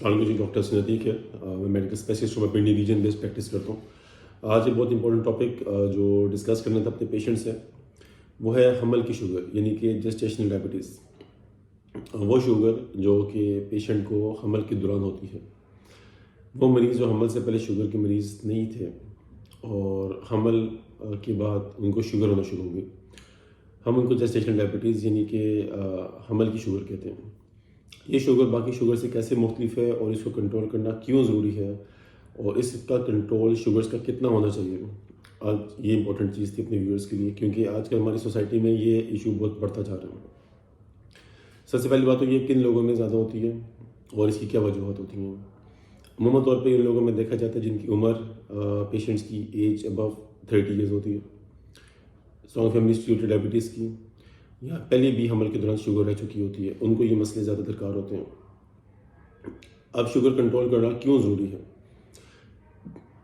السلام علیکم جی، ڈاکٹر سنتیق ہے. میں میڈیکل اسپیشلسٹ ہوں. میں پنڈی ریجن بیس پریکٹس کرتا ہوں. آج ایک بہت امپورٹنٹ ٹاپک جو ڈسکس کرنا تھا اپنے پیشنٹ سے، وہ ہے حمل کی شوگر، یعنی کہ جسٹیشنل ڈائبٹیز. وہ شوگر جو کہ پیشنٹ کو حمل کے دوران ہوتی ہے. وہ مریض جو حمل سے پہلے شوگر کے مریض نہیں تھے اور حمل کے بعد ان کو شوگر ہونا شروع ہو گئی، ہم ان کو جسٹیشنل ڈائبٹیز یعنی کہ حمل کی شوگر کہتے ہیں. یہ شوگر باقی شوگر سے کیسے مختلف ہے اور اس کو کنٹرول کرنا کیوں ضروری ہے اور اس کا کنٹرول شوگرز کا کتنا ہونا چاہیے، آج یہ امپورٹنٹ چیز تھی اپنے ویورز کے لیے، کیونکہ آج کل ہماری سوسائٹی میں یہ ایشو بہت بڑھتا جا رہا ہے. سب سے پہلی بات تو یہ کن لوگوں میں زیادہ ہوتی ہے اور اس کی کیا وجوہات ہوتی ہیں. عموماً طور پہ ان لوگوں میں دیکھا جاتا ہے جن کی عمر پیشنٹس کی ایج ابو 30 ایئرز ہوتی ہے، اسٹرانگ فیملی ہسٹری ہوتی ہے ڈائبٹیز کی، یا پہلے بھی حمل کے دوران شوگر رہ چکی ہوتی ہے، ان کو یہ مسئلے زیادہ درکار ہوتے ہیں. اب شوگر کنٹرول کرنا کیوں ضروری ہے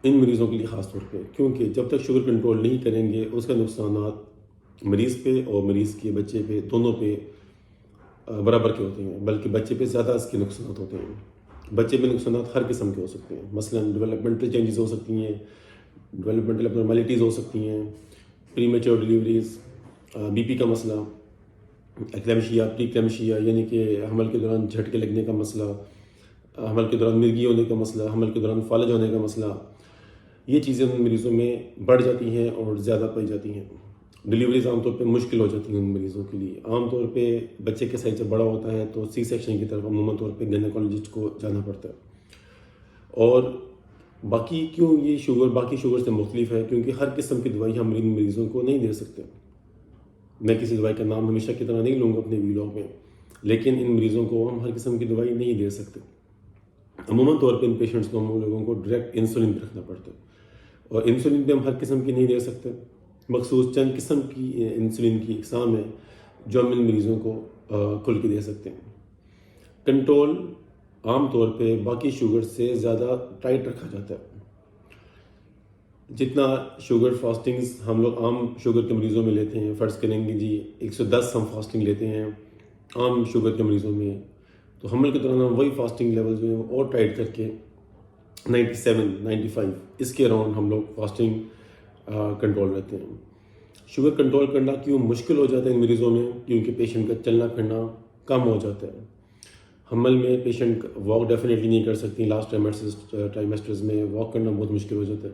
ان مریضوں کے لیے خاص طور پہ، کیونکہ جب تک شوگر کنٹرول نہیں کریں گے اس کا نقصانات مریض پہ اور مریض کے بچے پہ دونوں پہ برابر کے ہوتے ہیں، بلکہ بچے پہ زیادہ اس کے نقصانات ہوتے ہیں. بچے پہ نقصانات ہر قسم کے ہو سکتے ہیں، مثلا ڈیولپمنٹل چینجز ہو سکتی ہیں، ڈیولپمنٹل ابنارملٹیز ہو سکتی ہیں، پری میچور ڈیلیوریز، بی پی کا مسئلہ، ایکلیمشیا، پری ایکلیمشیا یعنی کہ حمل کے دوران جھٹکے لگنے کا مسئلہ، حمل کے دوران مرگی ہونے کا مسئلہ، حمل کے دوران فالج ہونے کا مسئلہ. یہ چیزیں ان مریضوں میں بڑھ جاتی ہیں اور زیادہ پائی جاتی ہیں. ڈیلیوریز عام طور پہ مشکل ہو جاتی ہیں ان مریضوں کے لیے. عام طور پہ بچے کے سائز جب بڑا ہوتا ہے تو سی سیکشن کی طرف عموماً طور پہ گائنیکولوجسٹ کو جانا پڑتا ہے. اور باقی کیوں یہ شوگر باقی شوگر سے مختلف ہے، کیونکہ ہر قسم کی دوائی ہم ان مریضوں کو نہیں دے سکتے. میں کسی دوائی کا نام ہمیشہ کی طرح نہیں لوں گا اپنے ویلاگ میں، لیکن ان مریضوں کو ہم ہر قسم کی دوائی نہیں دے سکتے. عموماً طور پہ ان پیشنٹس کو ہم لوگوں کو ڈائریکٹ انسولین پہ رکھنا پڑتا ہے، اور انسولین پہ ہم ہر قسم کی نہیں دے سکتے. مخصوص چند قسم کی انسولین کی اقسام ہے جو ہم ان مریضوں کو کھل کے دے سکتے ہیں. کنٹرول عام طور پہ باقی شوگر سے زیادہ ٹائٹ رکھا جاتا ہے. جتنا شوگر فاسٹنگز ہم لوگ عام شوگر کے مریضوں میں لیتے ہیں، فرض کریں گے جی 110 ہم فاسٹنگ لیتے ہیں عام شوگر کے مریضوں میں، تو حمل کے دوران ہم وہی فاسٹنگ لیول جو ہیں اور ٹائٹ کر کے 97 95 اس کے اراؤنڈ ہم لوگ فاسٹنگ کنٹرول رہتے ہیں. شوگر کنٹرول کرنا کیوں مشکل ہو جاتا ہے ان مریضوں میں، کیونکہ پیشنٹ کا چلنا پھرنا کم ہو جاتا ہے. حمل میں پیشنٹ واک ڈیفینیٹلی نہیں کر سکتی، لاسٹ ٹرائمیسٹرز میں واک کرنا بہت مشکل ہو جاتا ہے.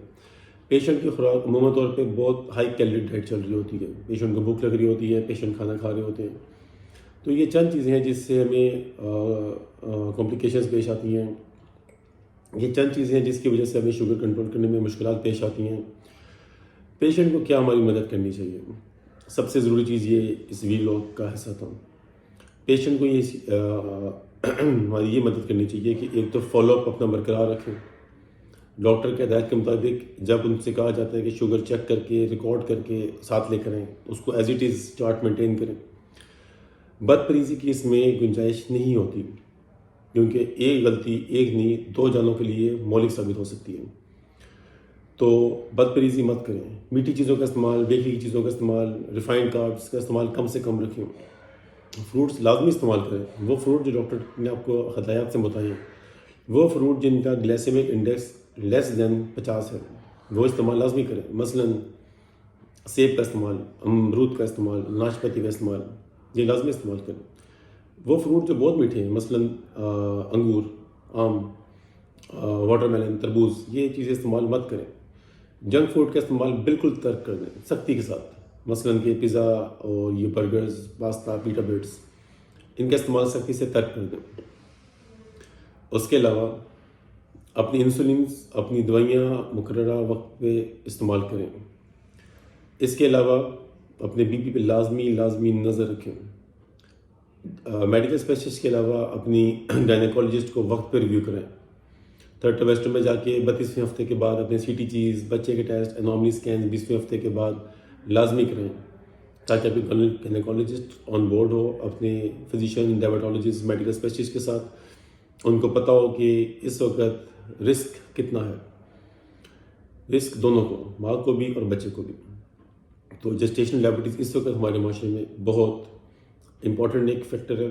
پیشنٹ کی خوراک عموماً طور پہ بہت ہائی کیلری ڈائٹ چل رہی ہوتی ہے، پیشنٹ کو بھوک لگ رہی ہوتی ہے، پیشنٹ کھانا کھا رہے ہوتے ہیں. تو یہ چند چیزیں ہیں جس سے ہمیں کمپلیکیشنز پیش آتی ہیں. یہ چند چیزیں ہیں جس کی وجہ سے ہمیں شوگر کنٹرول کرنے میں مشکلات پیش آتی ہیں. پیشنٹ کو کیا ہماری مدد کرنی چاہیے؟ سب سے ضروری چیز یہ اس ویلاگ کا حصہ تھا. پیشنٹ کو ہماری یہ مدد کرنی چاہیے کہ ایک تو فالو اپ اپنا برقرار رکھیں. ڈاکٹر کے ہدایت کے مطابق جب ان سے کہا جاتا ہے کہ شوگر چیک کر کے ریکارڈ کر کے ساتھ لے کریں، اس کو as it is chart maintain کریں. بد پریزی کی اس میں گنجائش نہیں ہوتی، کیونکہ ایک غلطی ایک نہیں 2 جانوں کے لیے مہلک ثابت ہو سکتی ہے. تو بد پریزی مت کریں. میٹھی چیزوں کا استعمال، بیکری کی چیزوں کا استعمال، ریفائنڈ کاربس کا استعمال کم سے کم رکھیں. فروٹس لازمی استعمال کریں. وہ فروٹ جو ڈاکٹر نے آپ کو ہدایات سے بتائیں، وہ فروٹ جن کا گلیسیمک انڈیکس لیس دین 50 ہے وہ استعمال لازمی کریں. مثلا سیب کا استعمال، امرود کا استعمال، ناشپاتی کا استعمال، یہ لازمی استعمال کریں. وہ فروٹ جو بہت میٹھے ہیں، مثلا انگور، آم، واٹر میلن، تربوز، یہ چیزیں استعمال مت کریں. جنک فوڈ کا استعمال بالکل ترک کر دیں سختی کے ساتھ، مثلا کہ پیزا اور یہ برگرز، پاستا، پیٹا بریڈز، ان کا استعمال سختی سے ترک کر دیں. اس کے علاوہ اپنی انسولینز، اپنی دوائیاں مقررہ وقت پہ استعمال کریں. اس کے علاوہ اپنے بی پی پہ لازمی نظر رکھیں. میڈیکل اسپیشلسٹ کے علاوہ اپنی گائنیکولوجسٹ کو وقت پہ ریویو کریں. 3rd ٹرائمیسٹر میں جا کے 32ویں ہفتے کے بعد اپنے سی ٹی چیز، بچے کے ٹیسٹ، انوملی اسکین 20ویں ہفتے کے بعد لازمی کریں، تاکہ آپ کی گائنیکولوجسٹ آن بورڈ ہو اپنے فزیشین، ڈائبٹالوجسٹ، میڈیکل اسپیشلسٹ کے ساتھ. ان کو پتہ ہو کہ اس وقت رسک کتنا ہے، رسک دونوں کو، ماں کو بھی اور بچے کو بھی. تو جسٹیشنل ڈائبٹیز اس وقت ہمارے معاشرے میں بہت امپورٹنٹ ایک فیکٹر ہے.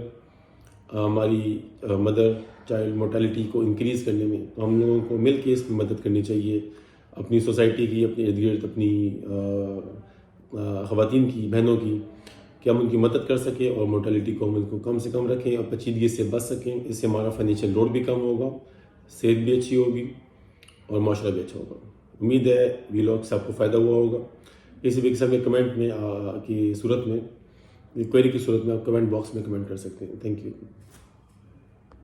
ہماری مدر چائلڈ مورٹیلٹی کو انکریز کرنے میں، تو ہم لوگوں کو مل کے اس کی مدد کرنی چاہیے، اپنی سوسائٹی کی، اپنے ارد گرد اپنی خواتین کی، بہنوں کی، کہ ہم ان کی مدد کر سکیں اور مورٹیلٹی کو ہم ان کو کم سے کم رکھیں اور پیچیدگی سے بچ سکیں. اس سے ہمارا فائنینشیل لوڈ بھی کم ہوگا، صحت بھی اچھی ہوگی اور معاشرہ بھی اچھا ہوگا. امید ہے ویلاگ سے آپ کو فائدہ ہوا ہوگا. کسی بھی قسم کے کمنٹ میں کی صورت میں، کوئری کی صورت میں آپ کمنٹ باکس میں کمنٹ کر سکتے ہیں. Thank you.